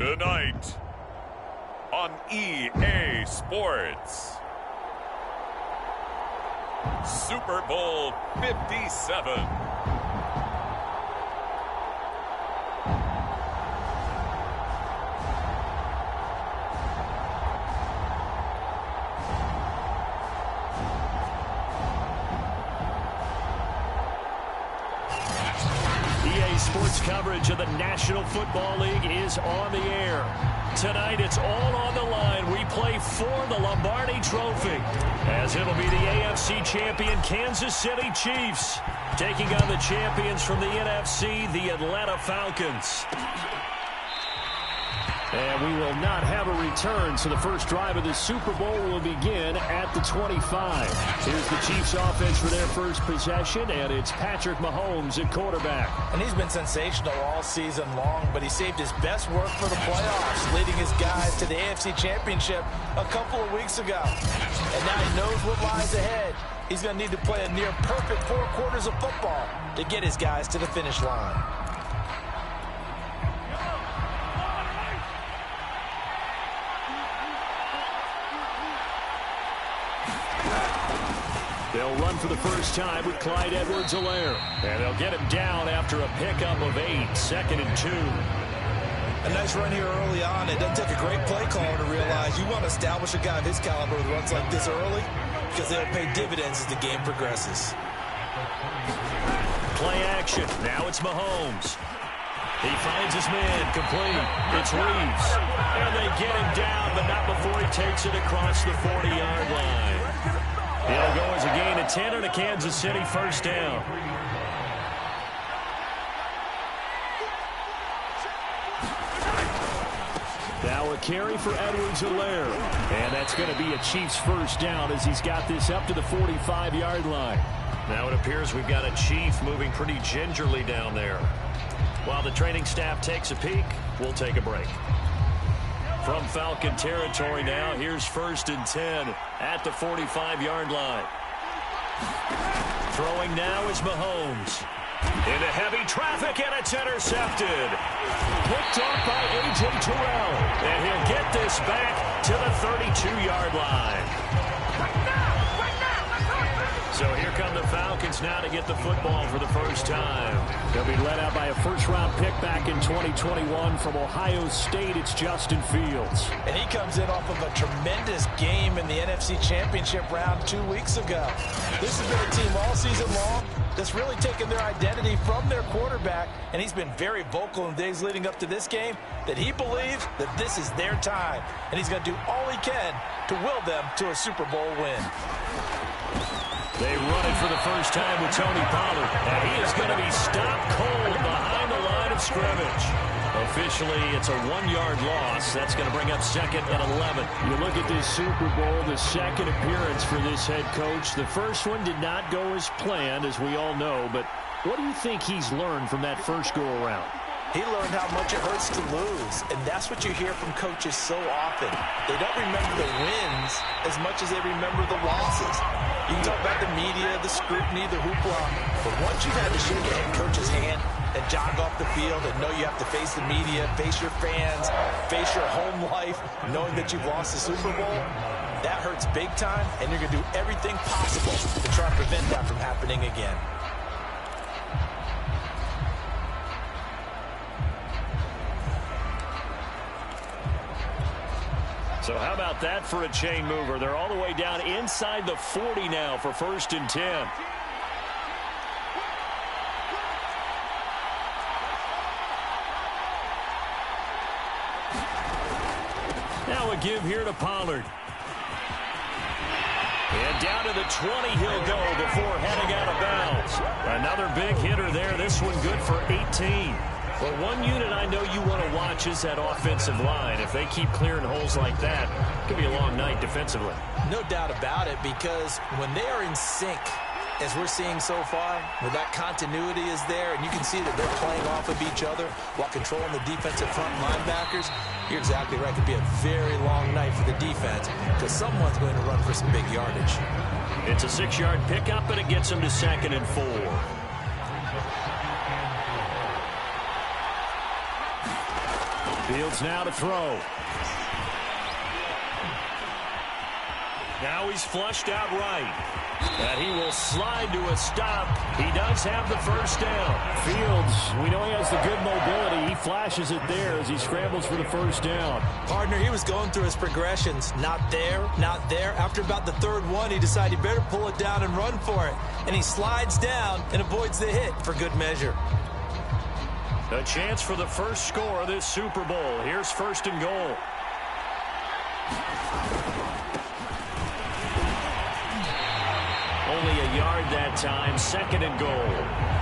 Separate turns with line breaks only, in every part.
Tonight on EA Sports, Super Bowl 57.
Sports coverage of the National Football League is on the air. Tonight, it's all on the line. We play for the Lombardi Trophy, as it'll be the AFC champion Kansas City Chiefs taking on the champions from the NFC, the Atlanta Falcons. And we will not have a return, so the first drive of the Super Bowl will begin at the 25. Here's the Chiefs offense for their first possession, and it's Patrick Mahomes at quarterback.
And he's been sensational all season long, but he saved his best work for the playoffs, leading his guys to the AFC Championship a couple of weeks ago. And now he knows what lies ahead. He's going to need to play a near-perfect 4 quarters of football to get his guys to the finish line.
They'll run for the first time with Clyde Edwards-Helaire. And they'll get him down after a pickup of 8, 2nd and 2.
A nice run here early on. It doesn't take a great play caller to realize you want to establish a guy of his caliber with runs like this early, because they'll pay dividends as the game progresses.
Play action. Now it's Mahomes. He finds his man complete. It's Reeves. And they get him down, but not before he takes it across the 40-yard line. It'll go as a gain of 10 and a Kansas City first down. Now a carry for Edwards-Helaire. And that's going to be a Chiefs first down as he's got this up to the 45-yard line. Now it appears we've got a Chief moving pretty gingerly down there. While the training staff takes a peek, we'll take a break. From Falcon territory now, here's 1st and 10 at the 45-yard line. Throwing now is Mahomes. Into heavy traffic, and it's intercepted. Picked off by A.J. Terrell. And he'll get this back to the 32-yard line. So here come the Falcons now to get the football for the first time. They'll be led out by a first-round pick back in 2021 from Ohio State. It's Justin Fields.
And he comes in off of a tremendous game in the NFC Championship round 2 weeks ago. This has been a team all season long that's really taken their identity from their quarterback, and he's been very vocal in the days leading up to this game that he believes that this is their time, and he's going to do all he can to will them to a Super Bowl win.
They run it for the first time with Tony Pollard. And he is going to be stopped cold behind the line of scrimmage. Officially, it's a 1-yard loss. That's going to bring up 2nd and 11. You look at this Super Bowl, the second appearance for this head coach. The first one did not go as planned, as we all know. But what do you think he's learned from that first go-around?
He learned how much it hurts to lose, and that's what you hear from coaches so often. They don't remember the wins as much as they remember the losses. You can talk about the media, the scrutiny, the hoopla, but once you've had to shake a head coach's hand and jog off the field and know you have to face the media, face your fans, face your home life, knowing that you've lost the Super Bowl, that hurts big time, and you're going to do everything possible to try and prevent that from happening again.
So how about that for a chain mover? They're all the way down inside the 40 now for 1st and 10. Now a give here to Pollard. And down to the 20 he'll go before heading out of bounds. Another big hitter there. This one good for 18. Well, one unit I know you want to watch is that offensive line. If they keep clearing holes like that, it could be a long night defensively.
No doubt about it, because when they are in sync, as we're seeing so far, where that continuity is there, and you can see that they're playing off of each other while controlling the defensive front linebackers, you're exactly right. It could be a very long night for the defense, because someone's going to run for some big yardage.
It's a 6-yard pickup, and it gets them to 2nd and 4. Fields now to throw. Now he's flushed out right. And he will slide to a stop. He does have the first down.
Fields, we know he has the good mobility. He flashes it there as he scrambles for the first down.
Partner, he was going through his progressions. Not there, not there. After about the third one, he decided he better pull it down and run for it. And he slides down and avoids the hit for good measure.
A chance for the first score of this Super Bowl. Here's first and goal. Only a yard that time, second and goal.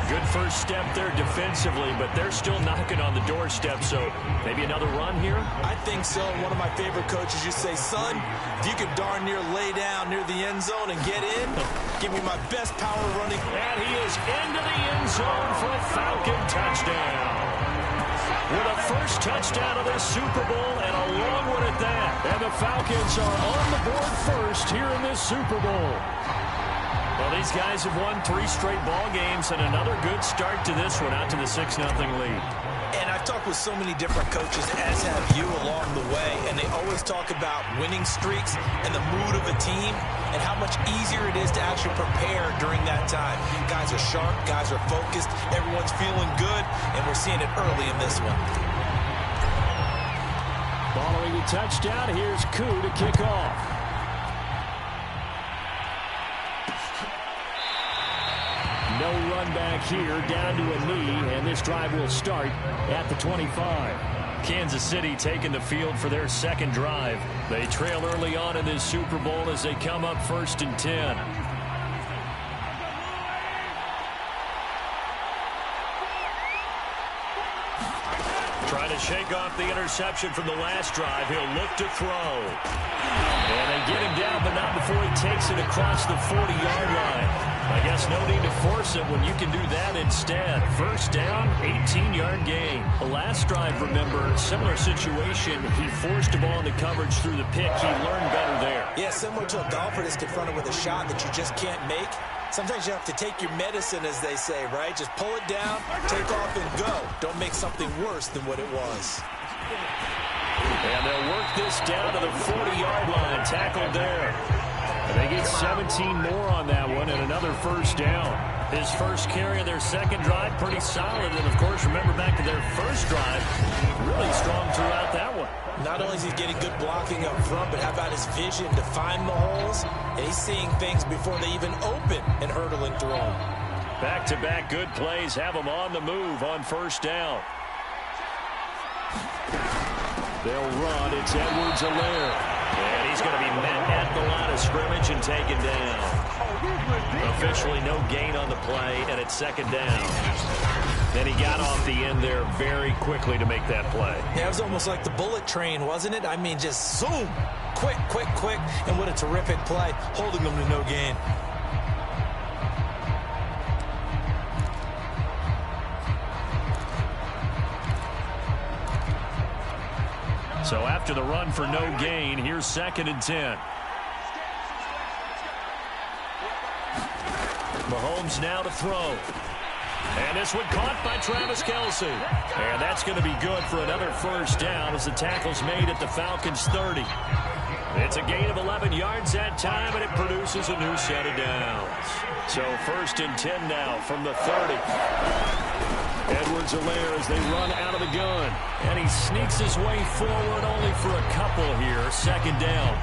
Good first step there defensively, but they're still knocking on the doorstep, so maybe another run here?
I think so. One of my favorite coaches used to say, son, if you could darn near lay down near the end zone and get in, give me my best power running.
And he is into the end zone for a Falcon touchdown. With a first touchdown of this Super Bowl and a long one at that.
And the Falcons are on the board first here in this Super Bowl.
Well, these guys have won 3 straight ball games and another good start to this one out to the 6-0 lead.
And I've talked with so many different coaches, as have you along the way, and they always talk about winning streaks and the mood of a team and how much easier it is to actually prepare during that time. Guys are sharp, guys are focused, everyone's feeling good, and we're seeing it early in this one.
Following the touchdown, here's Koo to kick off. No run back here, down to a knee, and this drive will start at the 25.
Kansas City taking the field for their second drive. They trail early on in this Super Bowl as they come up 1st and 10. Trying to shake off the interception from the last drive. He'll look to throw. And they get him down, but not before he takes it across the 40-yard line. I guess no need to force it when you can do that instead. First down, 18-yard gain. The last drive, remember, similar situation. He forced the ball into coverage through the pick. He learned better there.
Yeah, similar to a golfer that's confronted with a shot that you just can't make. Sometimes you have to take your medicine, as they say, right? Just pull it down, take off, and go. Don't make something worse than what it was.
And they'll work this down to the 40-yard line. Tackled there. And they get 17 more on that one and another first down. His first carry of their second drive, pretty solid. And, of course, remember back to their first drive, really strong throughout that one.
Not only is he getting good blocking up front, but how about his vision to find the holes? And he's seeing things before they even open and hurdling through them.
Back-to-back good plays have them on the move on first down.
They'll run. It's Edwards-Helaire.
And he's going to be met at the line of scrimmage and taken down. Officially no gain on the play, and it's second down. Then he got off the end there very quickly to make that play.
Yeah, it was almost like the bullet train, wasn't it? I mean, just zoom. Quick, quick, quick. And what a terrific play, holding them to no gain.
So after the run for no gain, here's 2nd and 10. Mahomes now to throw. And this one caught by Travis Kelce. And that's going to be good for another first down as the tackle's made at the Falcons' 30. It's a gain of 11 yards that time, and it produces a new set of downs. So 1st and 10 now from the 30.
Edwards-Helaire as they run out of the gun.
And he sneaks his way forward only for a couple here. Second down.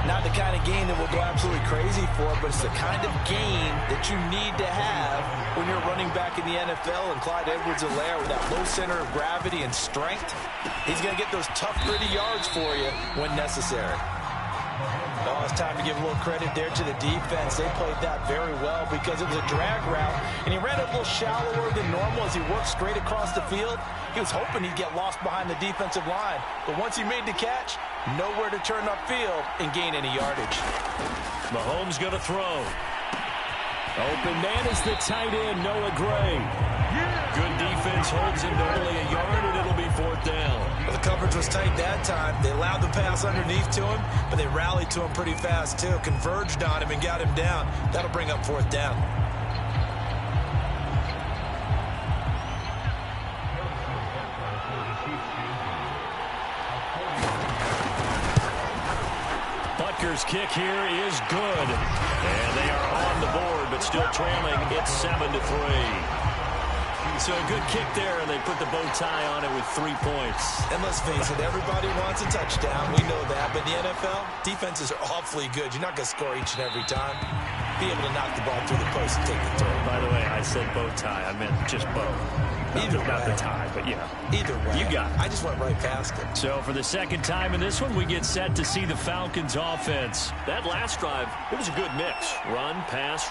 Not the kind of game that we'll go absolutely crazy for, but it's the kind of game that you need to have when you're running back in the NFL. And Clyde Edwards-Helaire with that low center of gravity and strength, he's going to get those tough, gritty yards for you when necessary. Oh, it's time to give a little credit there to the defense. They played that very well because it was a drag route, and he ran it a little shallower than normal as he worked straight across the field. He was hoping he'd get lost behind the defensive line, but once he made the catch, nowhere to turn upfield and gain any yardage.
Mahomes going to throw.
Open man is the tight end, Noah Gray.
Good defense holds him to only a yard, and it'll be 4th down.
Well, the coverage was tight that time. They allowed the pass underneath to him, but they rallied to him pretty fast, too. Converged on him and got him down. That'll bring up 4th down.
Packers kick here is good. And they are on the board, but still trailing. It's 7-3. So a good kick there, and they put the bow tie on it with 3 points.
And let's face it, everybody wants a touchdown. We know that. But in the NFL, defenses are awfully good. You're not going to score each and every time. Be able to knock the ball through the post and take the throw.
By the way, I said bow tie. I meant just bow. Not the tie, but you know.
Either way.
You got it.
I just went right past it.
So for the second time in this one, we get set to see the Falcons offense. That last drive, it was a good mix. Run, pass,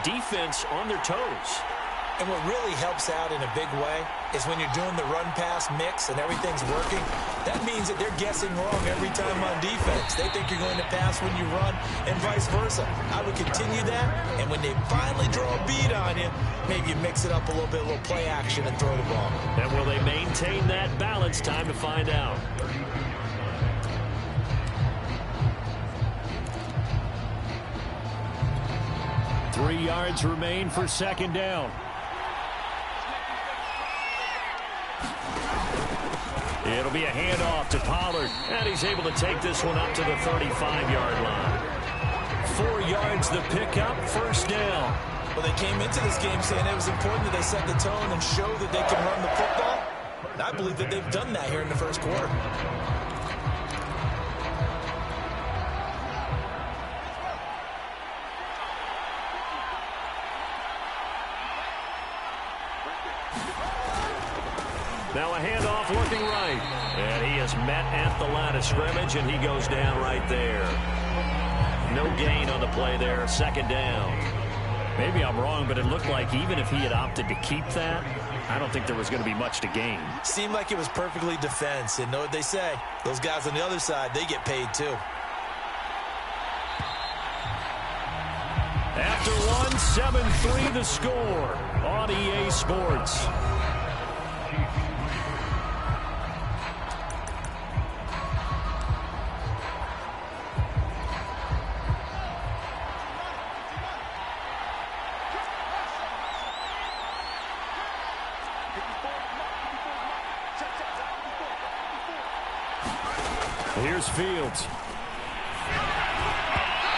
defense on their toes.
And what really helps out in a big way is when you're doing the run-pass mix and everything's working, that means that they're guessing wrong every time on defense. They think you're going to pass when you run and vice versa. I would continue that, and when they finally draw a beat on you, maybe you mix it up a little bit, a little play action and throw the ball.
And will they maintain that balance? Time to find out.
Three yards remain for second down. It'll be a handoff to Pollard, and he's able to take this one up to the 35-yard line. 4 yards the pickup, first down.
Well, they came into this game saying it was important that they set the tone and show that they can run the football. And I believe that they've done that here in the first quarter.
Now a handoff looking right. And he is met at the line of scrimmage, and he goes down right there. No gain on the play there, second down.
Maybe I'm wrong, but it looked like even if he had opted to keep that, I don't think there was going to be much to gain.
Seemed like it was perfectly defense. And know what they say? Those guys on the other side, they get paid too.
After one, 7-3 the score on EA Sports. Here's Fields.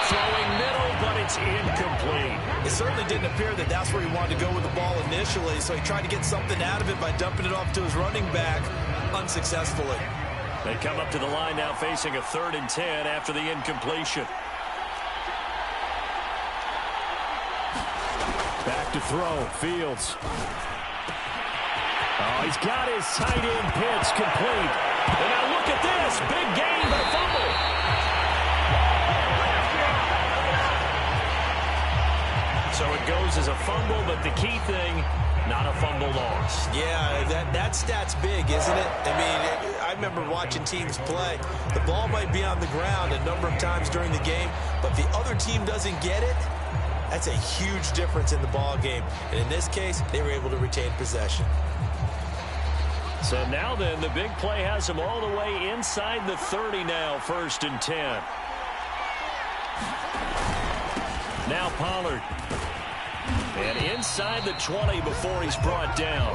Throwing middle, but it's incomplete.
It certainly didn't appear that that's where he wanted to go with the ball initially, so he tried to get something out of it by dumping it off to his running back unsuccessfully.
They come up to the line now facing a 3rd and 10 after the incompletion.
Back to throw, Fields. Oh, he's got his tight end pitch complete. And now look at this. Big gain, but fumble.
So it goes as a fumble, but the key thing, not a fumble loss.
Yeah, that stat's big, isn't it? I mean, I remember watching teams play. The ball might be on the ground a number of times during the game, but if the other team doesn't get it, that's a huge difference in the ball game. And in this case, they were able to retain possession.
So now then, the big play has them all the way inside the 30 now, 1st and 10. Now Pollard. And inside the 20 before he's brought down.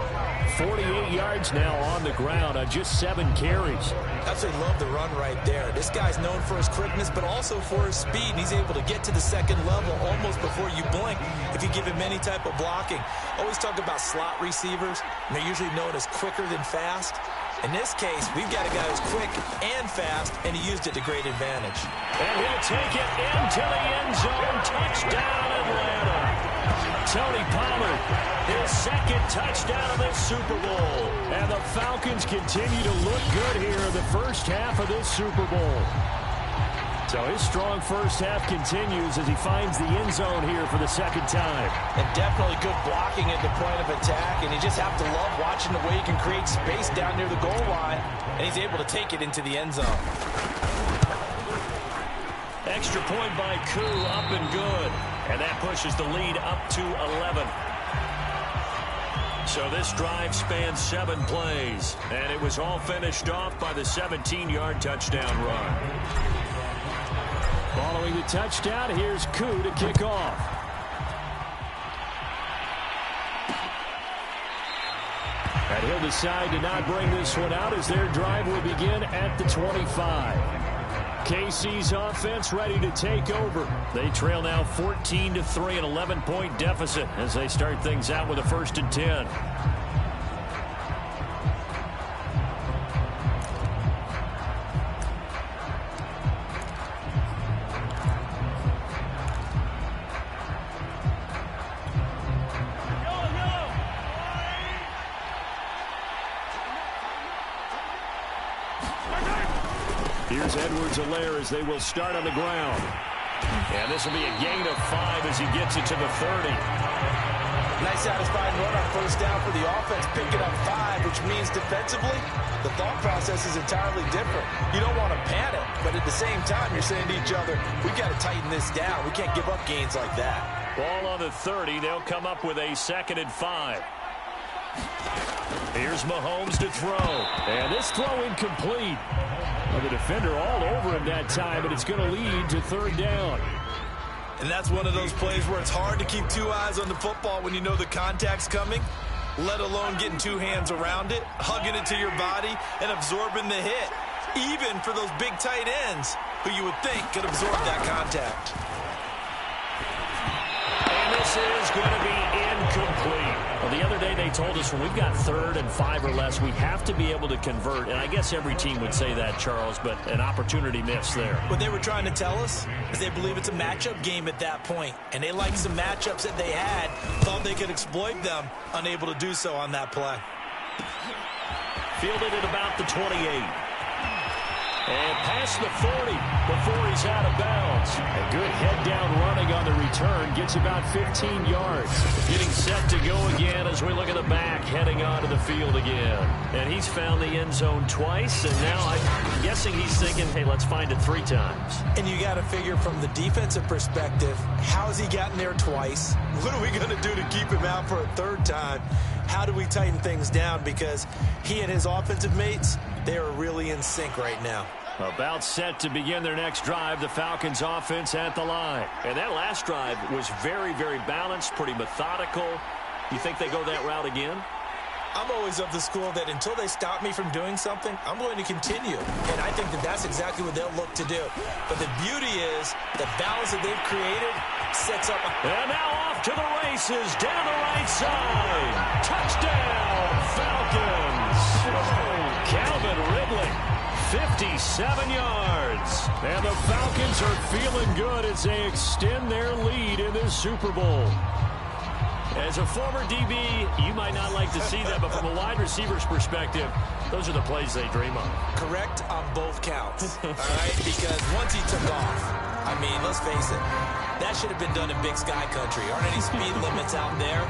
48 yards now on the ground on just 7 carries.
Absolutely love the run right there. This guy's known for his quickness, but also for his speed. And he's able to get to the second level almost before you blink if you give him any type of blocking. Always talk about slot receivers, and they're usually known as quicker than fast. In this case, we've got a guy who's quick and fast, and he used it to great advantage.
And he'll take it into the end zone. Touchdown, Atlanta. Tony Pollard, his 2nd touchdown of this Super Bowl.
And the Falcons continue to look good here in the first half of this Super Bowl. So his strong first half continues as he finds the end zone here for the 2nd time.
And definitely good blocking at the point of attack, and you just have to love watching the way he can create space down near the goal line, and he's able to take it into the end zone.
Extra point by Koo, up and good. And that pushes the lead up to 11. So this drive spans 7 plays. And it was all finished off by the 17-yard touchdown run.
Following the touchdown, here's Koo to kick off. And he'll decide to not bring this one out as their drive will begin at the 25. KC's offense ready to take over. They trail now 14-3, an 11-point deficit as they start things out with a 1st and 10. Here's Edwards-Helaire as they will start on the ground. And this will be a gain of 5 as he gets it to the 30.
Nice satisfying run on 1st down for the offense, picking up 5, which means defensively, the thought process is entirely different. You don't want to panic, but at the same time, you're saying to each other, we got to tighten this down. We can't give up gains like that.
Ball on the 30. They'll come up with a 2nd and 5. Here's Mahomes to throw. And this throw incomplete. Well, the defender all over him that time, but it's going to lead to 3rd down.
And that's one of those plays where it's hard to keep 2 eyes on the football when you know the contact's coming, let alone getting 2 hands around it, hugging it to your body, and absorbing the hit, even for those big tight ends who you would think could absorb that contact.
And this is going to be incomplete. Well, the other day they told us when we've got 3rd and 5 or less, we have to be able to convert. And I guess every team would say that, Charles, but an opportunity missed there.
What they were trying to tell us is they believe it's a matchup game at that point. And they liked some matchups that they had, thought they could exploit them, unable to do so on that play.
Fielded at about the 28. And past the 40 before he's out of bounds. A good head-down running on the return. Gets about 15 yards. Getting set to go again as we look at the back, heading onto the field again. And he's found the end zone twice, and now I'm guessing he's thinking, hey, let's find it 3 times.
And you got to figure from the defensive perspective, how has he gotten there twice? What are we going to do to keep him out for a 3rd time? How do we tighten things down? Because he and his offensive mates, they are really in sync right now.
About set to begin their next drive, the Falcons offense at the line. And that last drive was very, very balanced, pretty methodical. You think they go that route again?
I'm always of the school that until they stop me from doing something, I'm going to continue. And I think that that's exactly what they'll look to do. But the beauty is the balance that they've created sets up.
And now off to the races down the right side. Touchdown, Falcons. Calvin Ridley. 57 yards. And the Falcons are feeling good as they extend their lead in this Super Bowl. As a former DB, you might not like to see that, but from a wide receiver's perspective, those are the plays they dream of.
Correct on both counts, all right? Because once he took off, I mean, let's face it, that should have been done in Big Sky Country. Aren't any speed limits out there?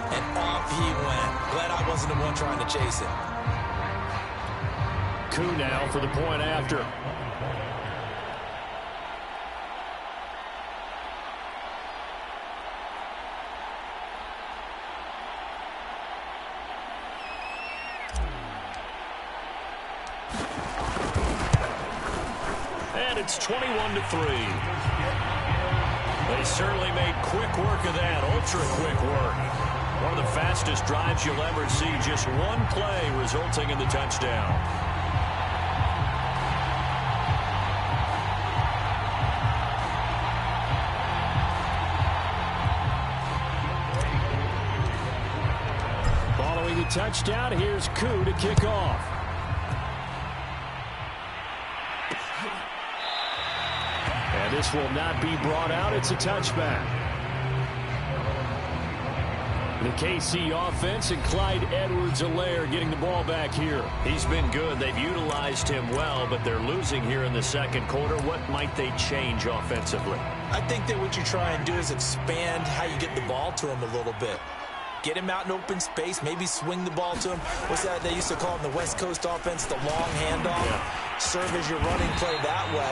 And off he went. Glad I wasn't the one trying to chase it.
Coup now for the point after. And it's 21-3. They certainly made quick work of that, ultra quick work. One of the fastest drives you'll ever see, just one play resulting in the touchdown. Touchdown. Here's Koo to kick off. And this will not be brought out. It's a touchback. The KC offense and Clyde Edwards-Helaire getting the ball back here. He's been good. They've utilized him well, but they're losing here in the 2nd quarter. What might they change offensively?
I think that what you try and do is expand how you get the ball to him a little bit. Get him out in open space, maybe swing the ball to him. What's that they used to call in the West Coast offense, the long handoff? Yeah. Serve as your running play that way,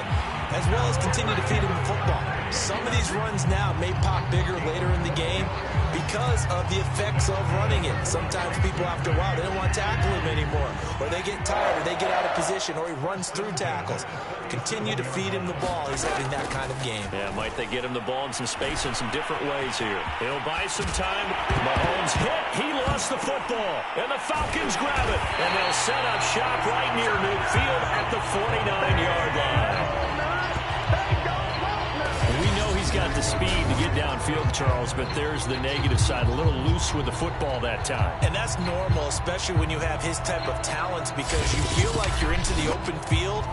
as well as continue to feed him the football. Some of these runs now may pop bigger later in the game because of the effects of running it. Sometimes people, after a while, they don't want to tackle him anymore, or they get tired, or they get out of position, or he runs through tackles. Continue to feed him the ball. He's having that kind of game.
Yeah, might they get him the ball in some space in some different ways here. He'll buy some time. Mahomes hit. He lost the football. And the Falcons grab it. And they'll set up shop right near midfield at the 49-yard line.
downfield, Charles, but there's the negative side. A little loose with the football that time.
And that's normal, especially when you have his type of talents, because you feel like you're into the open field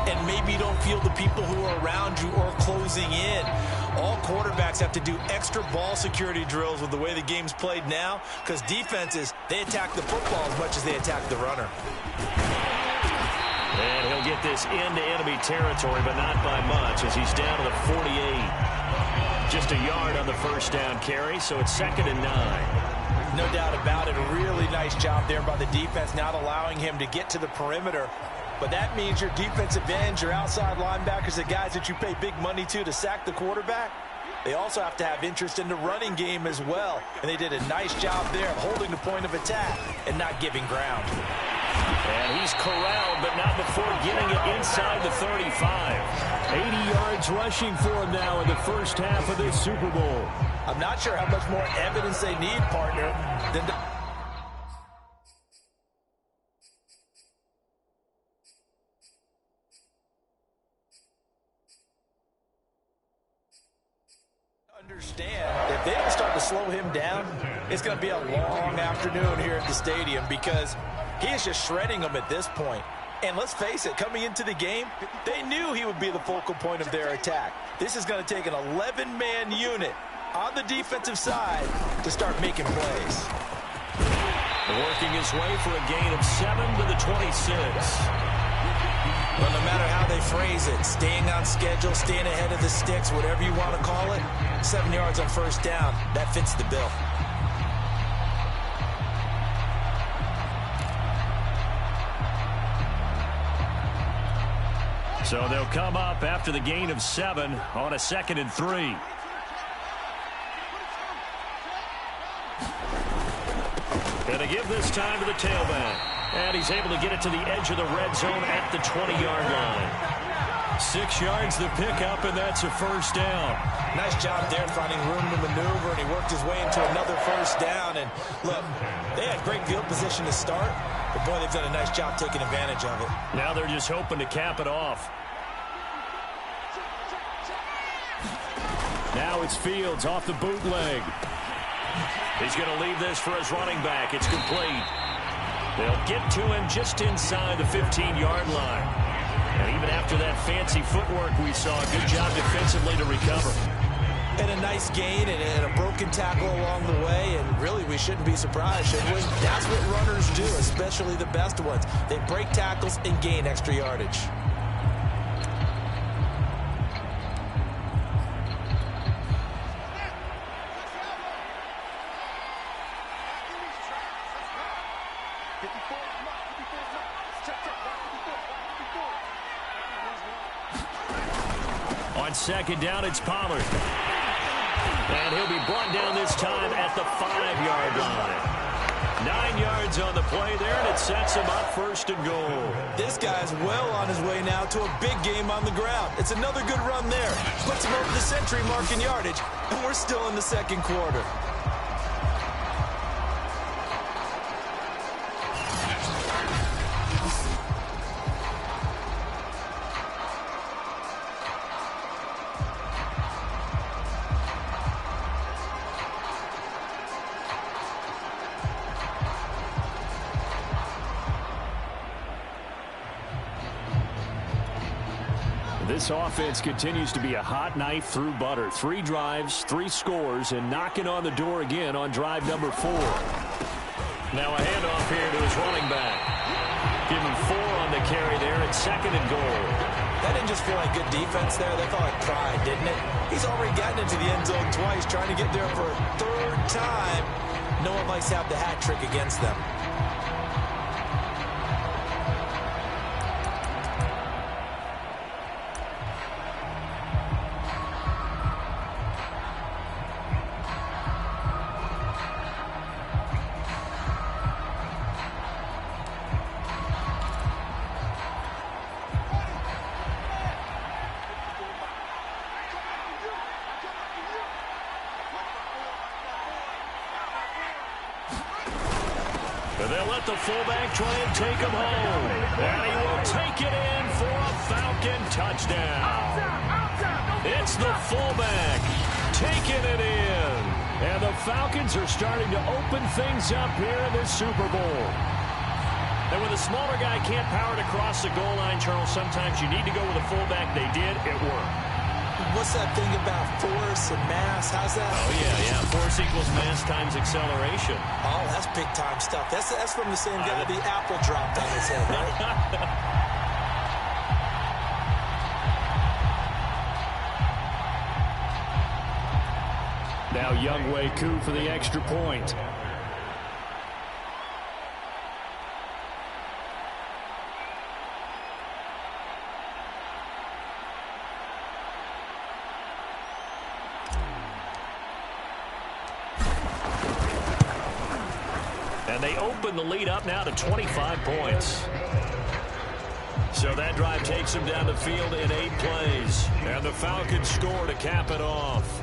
and maybe you don't feel the people who are around you or closing in. All quarterbacks have to do extra ball security drills with the way the game's played now, because defenses, they attack the football as much as they attack the runner.
And he'll get this into enemy territory, but not by much, as he's down to the 48. Just a yard on the first down carry, so it's 2nd and 9.
No doubt about it. A really nice job there by the defense, not allowing him to get to the perimeter. But that means your defensive ends, your outside linebackers, the guys that you pay big money to sack the quarterback, they also have to have interest in the running game as well. And they did a nice job there of holding the point of attack and not giving ground.
And he's corralled, but not before getting it inside the 35.
80 yards rushing for him now in the first half of this Super Bowl.
I'm not sure how much more evidence they need, partner, than to understand if they don't start to slow him down, it's going to be a long afternoon here at the stadium, because he is just shredding them at this point. And let's face it, coming into the game, they knew he would be the focal point of their attack. This is going to take an 11-man unit on the defensive side to start making plays.
Working his way for a gain of 7 to the 26.
Well, no matter how they phrase it, staying on schedule, staying ahead of the sticks, whatever you want to call it, 7 yards on first down, that fits the bill.
So they'll come up after the gain of 7 on a 2nd and 3. Gonna give this time to the tailback. And he's able to get it to the edge of the red zone at the 20-yard line.
6 yards the pickup, and that's a first down.
Nice job there finding room to maneuver, and he worked his way into another first down. And look, they had great field position to start, but boy, they've done a nice job taking advantage of it.
Now they're just hoping to cap it off.
Now it's Fields off the bootleg.
He's going to leave this for his running back. It's complete. They'll get to him just inside the 15-yard line. And even after that fancy footwork we saw, good job defensively to recover.
And a nice gain and a broken tackle along the way, and really we shouldn't be surprised, should we? That's what runners do, especially the best ones. They break tackles and gain extra yardage.
On 2nd down, it's Pollard. And he'll be brought down this time at the 5-yard line. 9 yards on the play there, and it sets him up 1st and goal.
This guy's well on his way now to a big game on the ground. It's another good run there. Puts him over the century mark in yardage, and we're still in the 2nd quarter.
This offense continues to be a hot knife through butter. 3 drives, 3 scores, and knocking on the door again on drive number 4.
Now a handoff here to his running back. Give him 4 on the carry there at 2nd and goal.
That didn't just feel like good defense there. That felt like pride, didn't it? He's already gotten into the end zone twice, trying to get there for a 3rd time. No one likes to have the hat trick against them.
They'll let the fullback try and take him home. And he will take it in for a Falcon touchdown. It's the fullback, taking it in. And the Falcons are starting to open things up here in this Super Bowl. And when the smaller guy can't power it across the goal line, Charles, sometimes you need to go with a fullback. They did. It worked.
What's that thing about force and mass? How's that?
Oh, yeah. Force equals mass times acceleration.
Oh, that's big-time stuff. That's from the same guy the apple dropped on his head, right?
Now Younghoe Koo for the extra point. And they open the lead up now to 25 points. So that drive takes them down the field in 8 plays. And the Falcons score to cap it off.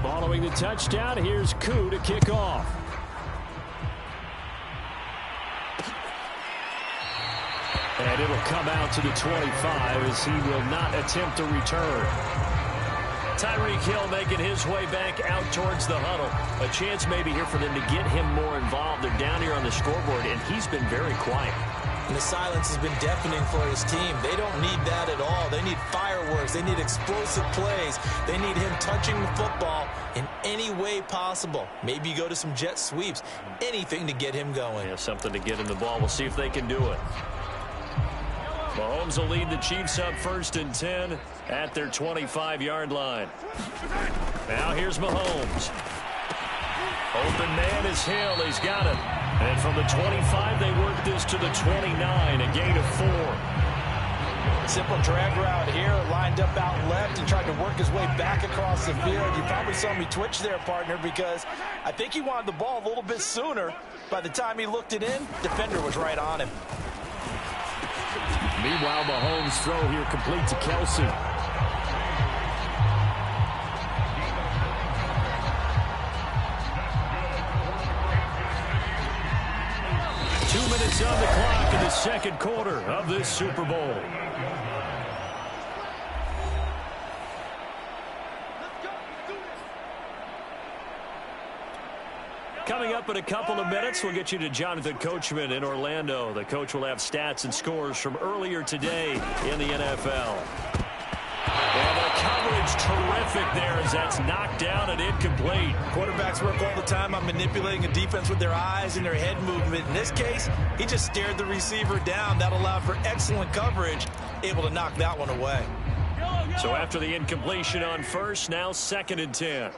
Following the touchdown, here's Koo to kick off. And it'll come out to the 25 as he will not attempt a return. Tyreek Hill making his way back out towards the huddle. A chance maybe here for them to get him more involved. They're down here on the scoreboard, and he's been very quiet.
And the silence has been deafening for his team. They don't need that at all. They need fireworks. They need explosive plays. They need him touching the football in any way possible. Maybe go to some jet sweeps. Anything to get him going.
Yeah, something to get in the ball. We'll see if they can do it. Mahomes will lead the Chiefs up 1st and 10 at their 25-yard line. Now here's Mahomes. Open man is Hill. He's got it. And from the 25, they work this to the 29, a gain of 4.
Simple drag route here, lined up out left and tried to work his way back across the field. You probably saw me twitch there, partner, because I think he wanted the ball a little bit sooner. By the time he looked it in, defender was right on him.
Meanwhile, Mahomes' throw here complete to Kelsey. Minutes on the clock in the second quarter of this Super Bowl. Coming up in a couple of minutes, we'll get you to Jonathan Coachman in Orlando. The coach will have stats and scores from earlier today in the NFL. And the coverage terrific there as that's knocked down and incomplete.
Quarterbacks work all the time on manipulating a defense with their eyes and their head movement. In this case, he just stared the receiver down. That allowed for excellent coverage, able to knock that one away.
So after the incompletion on first, now 2nd and 10.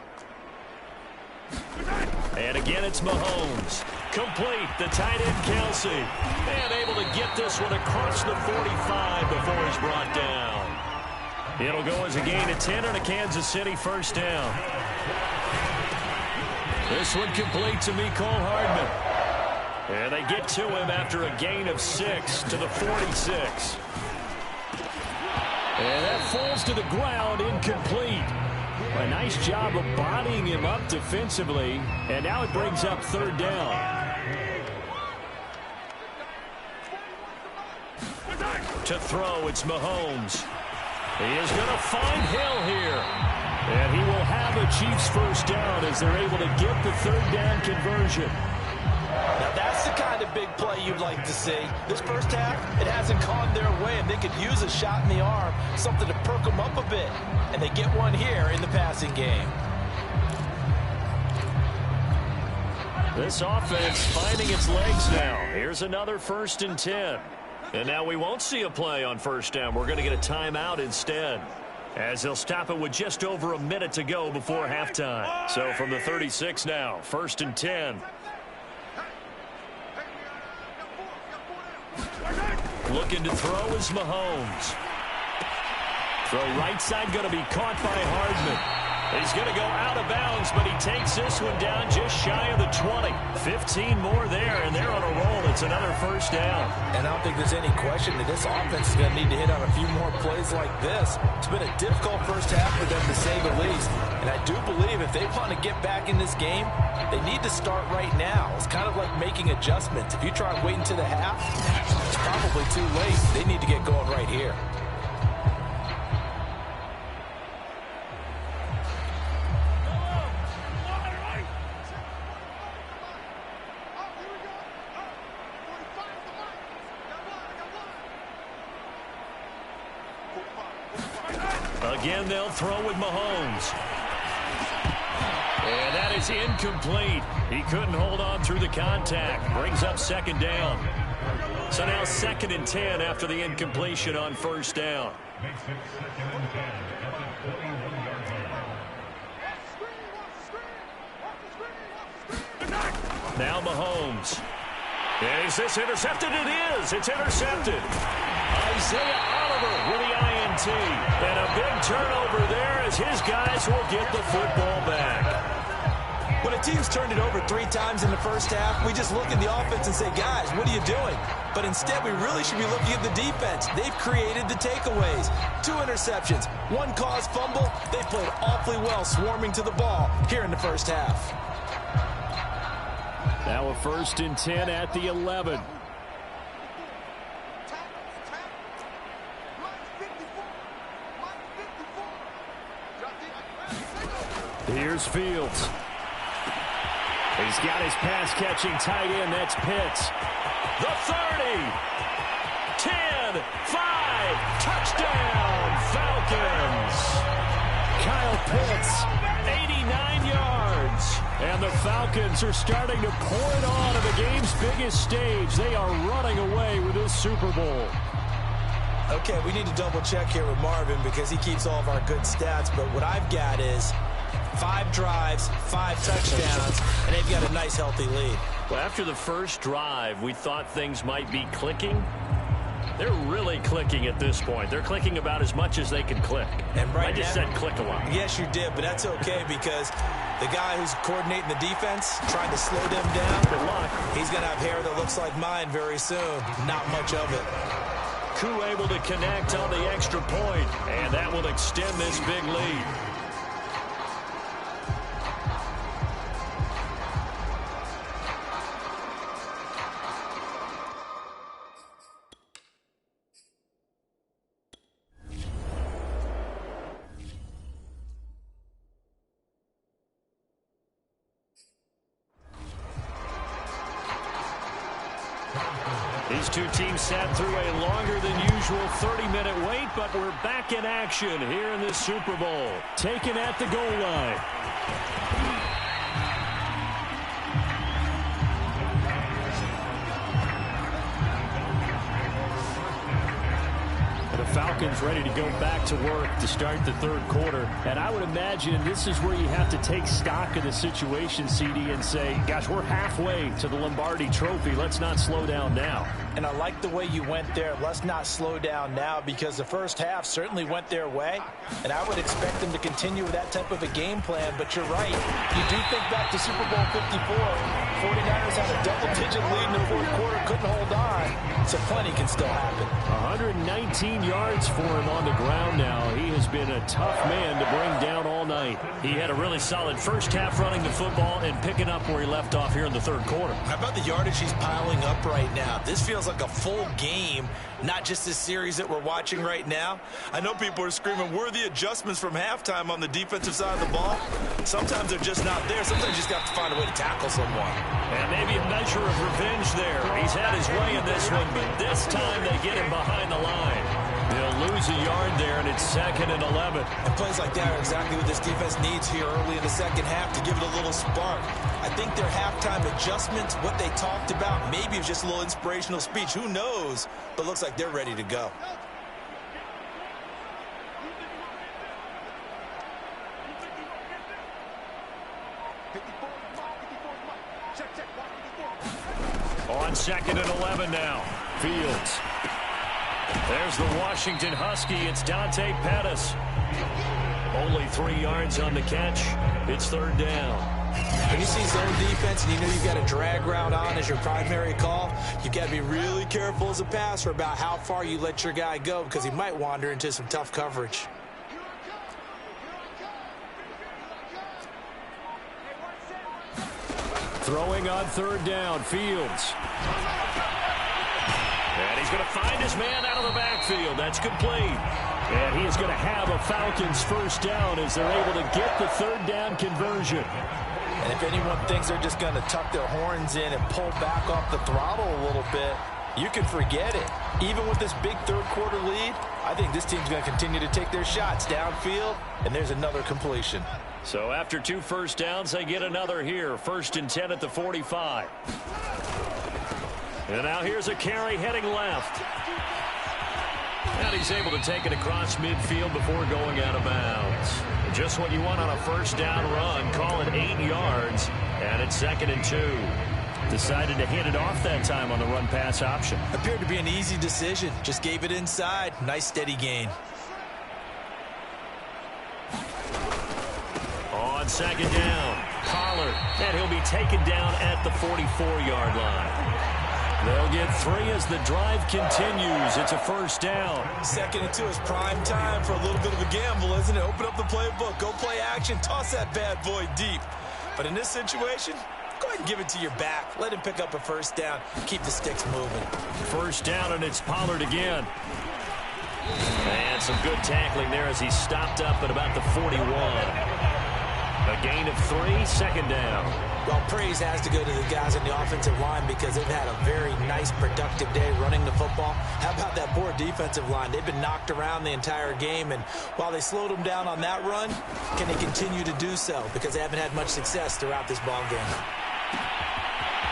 And again, it's Mahomes. Complete, the tight end Kelsey. And able to get this one across the 45 before he's brought down. It'll go as a gain of 10 on a Kansas City 1st down. This one complete to Mecole Hardman. And they get to him after a gain of 6 to the 46. And that falls to the ground, incomplete. A nice job of bodying him up defensively. And now it brings up 3rd down. To throw, it's Mahomes. He is going to find Hill here. And he will have a Chiefs 1st down as they're able to get the 3rd down conversion.
Now that's the kind of big play you'd like to see. This first half, it hasn't gone their way, and they could use a shot in the arm, something to perk them up a bit. And they get one here in the passing game.
This offense finding its legs now. Here's another 1st and 10. And now we won't see a play on 1st down. We're going to get a timeout instead, as they'll stop it with just over a minute to go before halftime. So from the 36 now, 1st and 10. Looking to throw is Mahomes. Throw right side going to be caught by Hardman. He's going to go out of bounds, but he takes this one down just shy of the 20. 15 more there, and they're on a roll. It's another first down.
And I don't think there's any question that this offense is going to need to hit on a few more plays like this. It's been a difficult first half for them, to say the least. And I do believe if they want to get back in this game, they need to start right now. It's kind of like making adjustments. If you try and wait until the half, it's probably too late. They need to get going right here.
Again, they'll throw with Mahomes. And that is incomplete. He couldn't hold on through the contact. Brings up second down. So now 2nd and 10 after the incompletion on first down. Now Mahomes. And is this intercepted? It is. It's intercepted. Isaiah Oliver with the INT. And a big turnover there as his guys will get the football back.
When a team's turned it over 3 times in the first half, we just look at the offense and say, guys, what are you doing? But instead, we really should be looking at the defense. They've created the takeaways. 2 interceptions, 1 caused fumble. They played awfully well swarming to the ball here in the first half.
Now a 1st and 10 at the 11. Here's Fields. He's got his pass-catching tight end. That's Pitts. The 30. 10. 5. Touchdown, Falcons. Kyle Pitts, 89 yards. And the Falcons are starting to pour it on the game's biggest stage. They are running away with this Super Bowl.
Okay, we need to double-check here with Marvin because he keeps all of our good stats. But what I've got is 5 drives, 5 touchdowns, and they've got a nice, healthy lead.
Well, after the first drive, we thought things might be clicking. They're really clicking at this point. They're clicking about as much as they can click.
And right
I just said click a lot.
Yes, you did, but that's okay because the guy who's coordinating the defense, trying to slow them down,
good luck.
He's going to have hair that looks like mine very soon. Not much of it.
Koo able to connect on the extra point, and that will extend this big lead. These two teams sat through a longer than usual 30-minute wait, but we're back in action here in this Super Bowl. Taken at the goal line. The Falcons ready to go back to work to start the 3rd quarter. And I would imagine this is where you have to take stock of the situation, CD, and say, gosh, we're halfway to the Lombardi Trophy. Let's not slow down now.
And I like the way you went there. Let's not slow down now because the first half certainly went their way. And I would expect them to continue with that type of a game plan. But you're right. You do think back to Super Bowl 54. 49ers had a double-digit lead in the 4th quarter, couldn't hold on. So plenty can still happen.
119 yards for him on the ground now. He has been a tough man to bring down all night. He had a really solid first half running the football and picking up where he left off here in the 3rd quarter.
How about the yardage he's piling up right now? This feels like a full game, not just this series that we're watching right now. I know people are screaming, where are the adjustments from halftime on the defensive side of the ball? Sometimes they're just not there. Sometimes you just have to find a way to tackle someone.
And maybe a measure of revenge there. He's had his way in this one, but this time they get him behind the line. They'll lose a yard there, and it's 2nd and 11.
And plays like that are exactly what this defense needs here early in the second half to give it a little spark. I think their halftime adjustments, what they talked about, maybe it's just a little inspirational speech. Who knows? But looks like they're ready to go.
On 2nd and 11 now. Fields. There's the Washington Husky. It's Dante Pettis. Only 3 yards on the catch. It's third down.
When you see zone defense and you know you've got a drag route on as your primary call, you've got to be really careful as a passer about how far you let your guy go because he might wander into some tough coverage.
Throwing on third down, Fields. And he's going to find his man out of the backfield. That's complete. And he is going to have a Falcons first down as they're able to get the third down conversion.
And if anyone thinks they're just going to tuck their horns in and pull back off the throttle a little bit, you can forget it. Even with this big third quarter lead, I think this team's going to continue to take their shots downfield, and there's another completion.
So after 2 first downs, they get another here. 1st and 10 at the 45. And now here's a carry heading left. And he's able to take it across midfield before going out of bounds. Just what you want on a first down run. Call it 8 yards. And it's 2nd and 2. Decided to hit it off that time on the run-pass option.
Appeared to be an easy decision. Just gave it inside. Nice steady gain.
On 2nd down, Pollard. And he'll be taken down at the 44-yard line. They'll get 3 as the drive continues. It's a first down.
2nd and 2 is prime time for a little bit of a gamble, isn't it? Open up the playbook, go play action, toss that bad boy deep. But in this situation, go ahead and give it to your back. Let him pick up a first down. Keep the sticks moving.
First down, and it's Pollard again. And some good tackling there as he stopped up at about the 41. A gain of 3, 2nd down.
Well, praise has to go to the guys on the offensive line because they've had a very nice, productive day running the football. How about that poor defensive line? They've been knocked around the entire game, and while they slowed them down on that run, can they continue to do so? Because they haven't had much success throughout this ball game.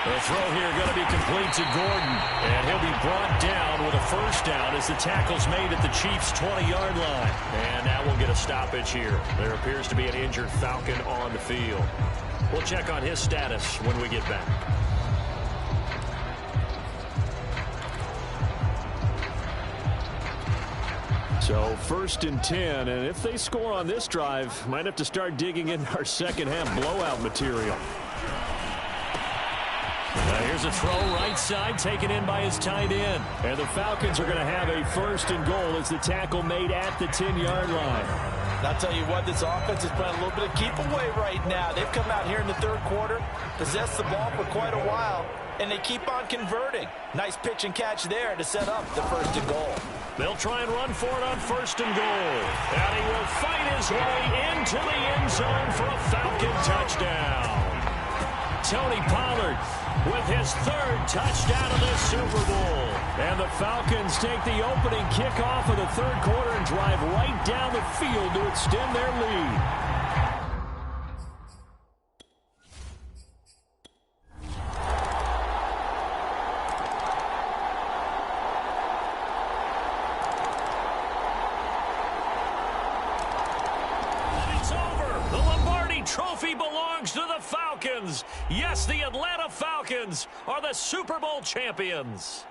The throw here going to be complete to Gordon, and he'll be brought down with a first down as the tackle's made at the Chiefs' 20-yard line. And that will get a stoppage here. There appears to be an injured Falcon on the field. We'll check on his status when we get back. So 1st and 10, and if they score on this drive, might have to start digging in our second half blowout material. Here's a throw right side taken in by his tight end. And the Falcons are going to have a 1st and goal as the tackle made at the 10-yard line.
I'll tell you what, this offense is playing a little bit of keep away right now. They've come out here in the third quarter, possessed the ball for quite a while, and they keep on converting. Nice pitch and catch there to set up the 1st and goal.
They'll try and run for it on 1st and goal. And he will fight his way into the end zone for a Falcon touchdown. Tony Pollard with his 3rd touchdown of this Super Bowl. And the Falcons take the opening kickoff of the third quarter and drive right down the field to extend their lead. Trophy belongs to the Falcons. Yes, the Atlanta Falcons are the Super Bowl champions.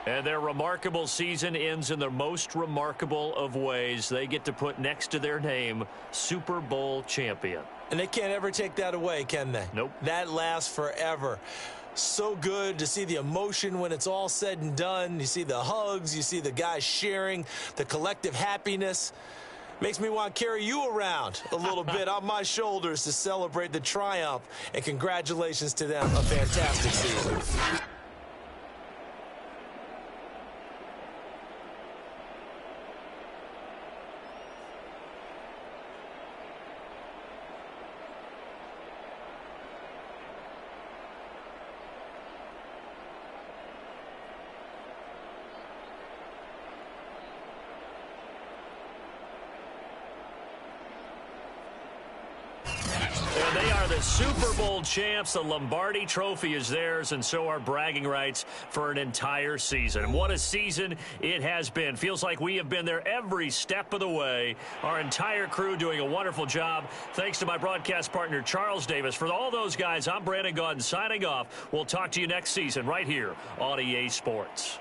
And their remarkable season ends in the most remarkable of ways. They get to put next to their name, Super Bowl champion.
And they can't ever take that away, can they?
Nope.
That lasts forever. So good to see the emotion when it's all said and done. You see the hugs, you see the guys sharing, the collective happiness. Makes me want to carry you around a little bit on my shoulders to celebrate the triumph. And congratulations to them. A fantastic season.
And they are the Super Bowl champs. The Lombardi Trophy is theirs, and so are bragging rights for an entire season. What a season it has been. Feels like we have been there every step of the way. Our entire crew doing a wonderful job. Thanks to my broadcast partner, Charles Davis. For all those guys, I'm Brandon Gaudin signing off. We'll talk to you next season right here on EA Sports.